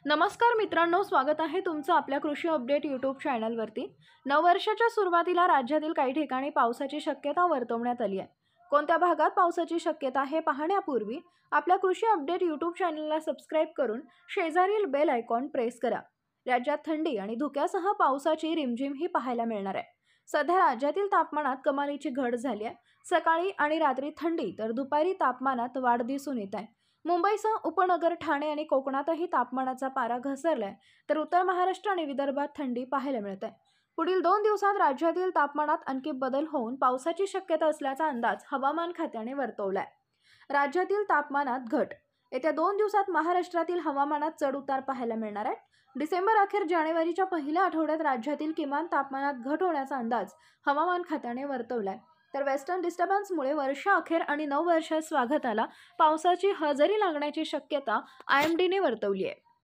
नमस्कार मित्रांनो, स्वागत आहे तुमचं आपल्या कृषी अपडेट यूट्यूब चॅनलवरती। नववर्षाच्या सुरुवातीला राज्यातील काही ठिकाणी पावसाची शक्यता वर्तवण्यात आली आहे। कोणत्या भागात पावसाची शक्यता हे पाहण्यापूर्वी आपल्या कृषी अपडेट यूट्यूब चॅनलला सबस्क्राइब करून शेजारील बेल आयकॉन प्रेस करा। राज्यात थंडी आणि धुक्यासह पावसाची रिमझिम ही पाहायला मिळणार आहे। सध्या राज्यातील तापमानात कमालीची घट झाली आहे। सकाळी आणि रात्री थंडी तर दुपारी तापमानात वाढ दिसून येत आहे। मुंबईसह उपनगर, ठाणे आणि कोकणातही तापमानाचा पारा घसरलाय, तर उत्तर महाराष्ट्र आणि विदर्भात थंडी पाहायला मिळते। पुढील 2 दिवसात राज्यातील तापमानात आणखी बदल होऊन पावसाची शक्यता असल्याचा अंदाज हवामान खात्याने वर्तवलाय। राज्यातील तापमानात घट येत्या 2 दिवसात महाराष्ट्रातील हवामानात चढ-उतार पाहायला मिळणार आहे। डिसेंबर अखेर जानेवारीच्या पहिल्या आठवड्यात राज्यातील किमान तापमानात घट होण्याचा अंदाज हवामान खात्याने वर्तवलाय। तर वेस्टर्न डिस्टर्बन्समुळे वर्षा अखेर आणि नववर्षात स्वागताला पावसाची हजेरी लागण्याची शक्यता IMDने वर्तवली आहे।